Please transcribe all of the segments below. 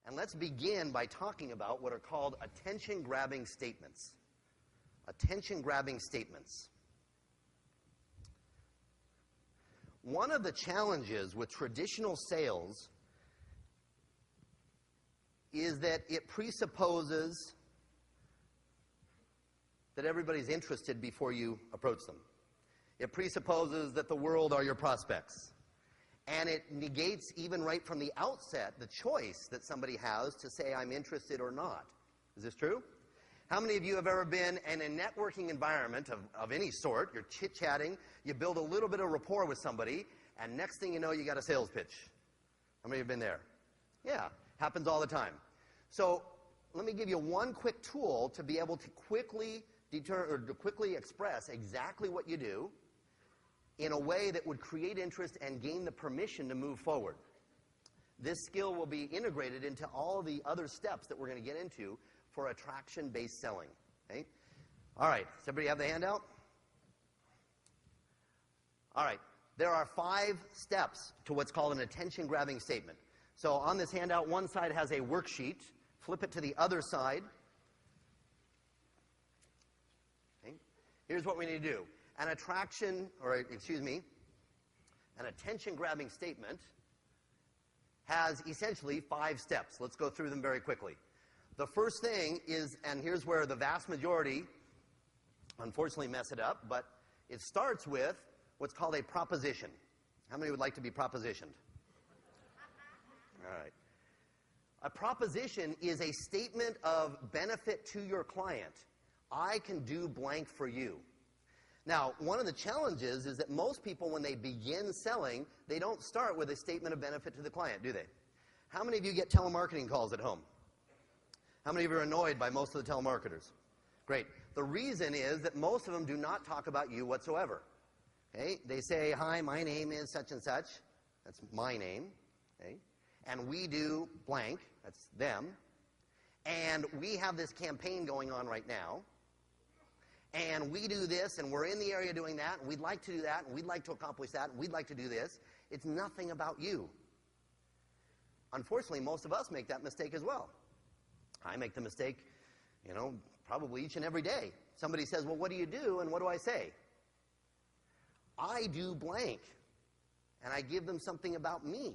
And let's begin by talking about what are called attention-grabbing statements. Attention-grabbing statements. One of the challenges with traditional sales is that it presupposes that everybody's interested before you approach them. It presupposes that the world are your prospects. And it negates, even right from the outset, the choice that somebody has to say, I'm interested or not. Is this true? How many of you have ever been in a networking environment of any sort? You're chit-chatting, you build a little bit of rapport with somebody, and next thing you know, you got a sales pitch. How many have been there? Yeah, happens all the time. So let me give you one quick tool to be able to quickly express exactly what you do in a way that would create interest and gain the permission to move forward. This skill will be integrated into all the other steps that we're going to get into for attraction-based selling. Okay? All right, does everybody have the handout? All right, there are 5 steps to what's called an attention-grabbing statement. So on this handout, one side has a worksheet. Flip it to the other side. Okay? Here's what we need to do. An attention-grabbing statement has essentially 5 steps. Let's go through them very quickly. The first thing is, and here's where the vast majority unfortunately mess it up, but it starts with what's called a proposition. How many would like to be propositioned? All right. A proposition is a statement of benefit to your client. I can do blank for you. Now, one of the challenges is that most people, when they begin selling, they don't start with a statement of benefit to the client, do they? How many of you get telemarketing calls at home? How many of you are annoyed by most of the telemarketers? Great. The reason is that most of them do not talk about you whatsoever. Okay? They say, hi, my name is such and such. That's my name. Okay? And we do blank. That's them. And we have this campaign going on right now. And we do this, and we're in the area doing that, and we'd like to do that, and we'd like to accomplish that, and we'd like to do this. It's nothing about you. Unfortunately, most of us make that mistake as well. I make the mistake, probably each and every day. Somebody says, well, what do you do, and what do I say? I do blank, and I give them something about me,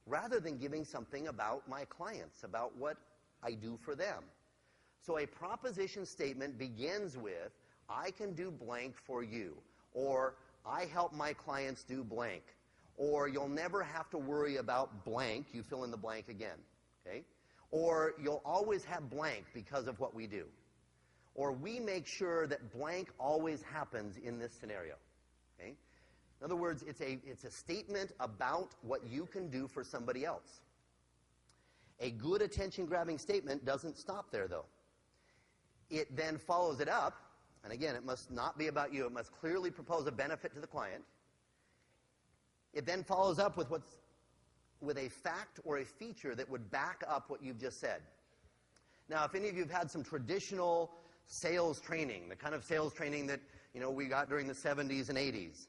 rather than giving something about my clients, about what I do for them. So a proposition statement begins with, I can do blank for you, or I help my clients do blank, or you'll never have to worry about blank, you fill in the blank again, okay? Or you'll always have blank because of what we do. Or we make sure that blank always happens in this scenario, okay? In other words, it's a statement about what you can do for somebody else. A good attention-grabbing statement doesn't stop there, though. It then follows it up, and again, it must not be about you. It must clearly propose a benefit to the client. It then follows up with a fact or a feature that would back up what you've just said. Now, if any of you have had some traditional sales training, the kind of sales training that we got during the 70s and 80s,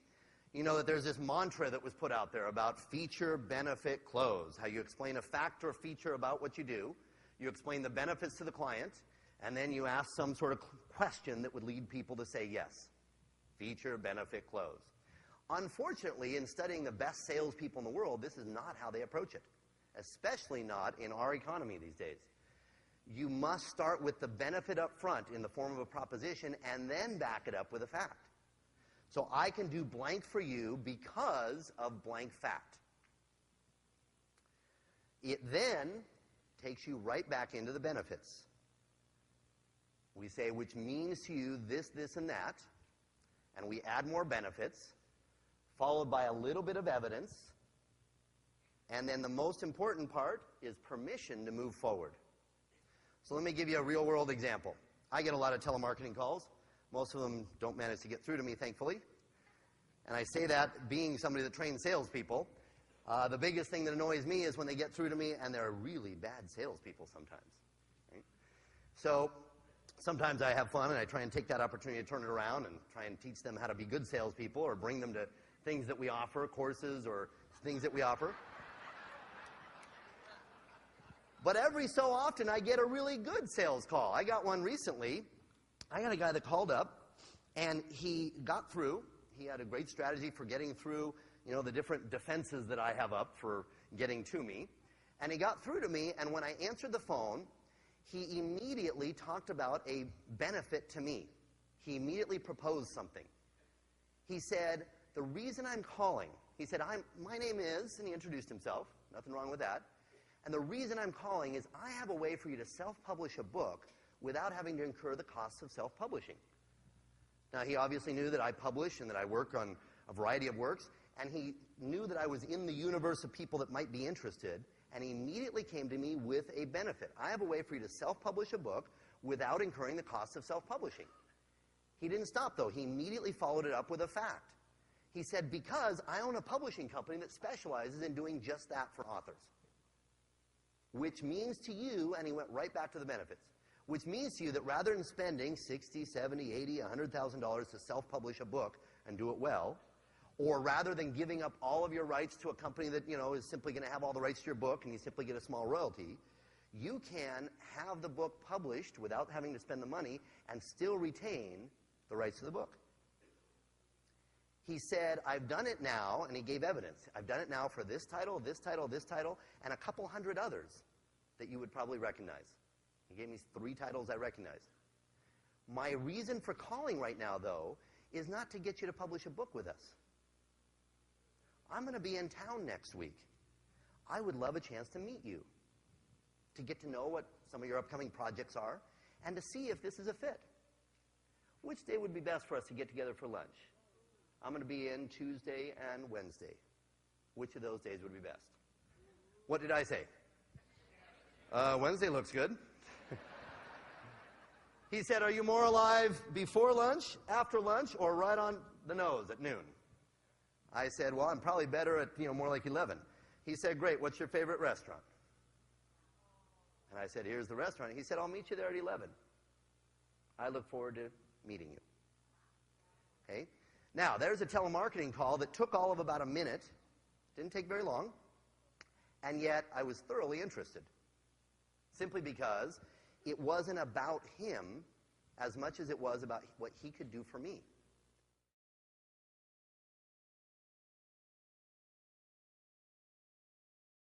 you know that there's this mantra that was put out there about feature, benefit, close. How you explain a fact or feature about what you do, you explain the benefits to the client, and then you ask some sort of question that would lead people to say yes. Feature, benefit, close. Unfortunately, in studying the best salespeople in the world, this is not how they approach it, especially not in our economy these days. You must start with the benefit up front in the form of a proposition and then back it up with a fact. So I can do blank for you because of blank fact. It then takes you right back into the benefits. We say, which means to you this, this, and that, and we add more benefits, followed by a little bit of evidence, and then the most important part is permission to move forward. So let me give you a real-world example. I get a lot of telemarketing calls. Most of them don't manage to get through to me, thankfully. And I say that being somebody that trains salespeople. The biggest thing that annoys me is when they get through to me and they're really bad salespeople sometimes. Right? So sometimes I have fun and I try and take that opportunity to turn it around and try and teach them how to be good salespeople or bring them to things that we offer, courses or things that we offer. But every so often, I get a really good sales call. I got one recently. I got a guy that called up, and he got through. He had a great strategy for getting through, the different defenses that I have up for getting to me. And he got through to me, and when I answered the phone, he immediately talked about a benefit to me. He immediately proposed something. He said, the reason I'm calling, he said, my name is, and he introduced himself, nothing wrong with that, and the reason I'm calling is I have a way for you to self-publish a book without having to incur the costs of self-publishing. Now, he obviously knew that I publish and that I work on a variety of works, and he knew that I was in the universe of people that might be interested, and he immediately came to me with a benefit. I have a way for you to self-publish a book without incurring the costs of self-publishing. He didn't stop, though. He immediately followed it up with a fact. He said, because I own a publishing company that specializes in doing just that for authors. Which means to you, and he went right back to the benefits, which means to you that rather than spending $60, $70, $80, $100,000 to self-publish a book and do it well, or rather than giving up all of your rights to a company that, is simply going to have all the rights to your book and you simply get a small royalty, you can have the book published without having to spend the money and still retain the rights to the book. He said, I've done it now, and he gave evidence. I've done it now for this title, this title, this title, and a couple hundred others that you would probably recognize. He gave me 3 titles I recognized. My reason for calling right now, though, is not to get you to publish a book with us. I'm going to be in town next week. I would love a chance to meet you, to get to know what some of your upcoming projects are, and to see if this is a fit. Which day would be best for us to get together for lunch? I'm going to be in Tuesday and Wednesday. Which of those days would be best? What did I say? Wednesday looks good. He said, are you more alive before lunch, after lunch, or right on the nose at noon? I said, well, I'm probably better at, more like 11. He said, great, what's your favorite restaurant? And I said, here's the restaurant. He said, I'll meet you there at 11. I look forward to meeting you. Okay? Now, there's a telemarketing call that took all of about a minute. Didn't take very long. And yet, I was thoroughly interested. Simply because it wasn't about him as much as it was about what he could do for me.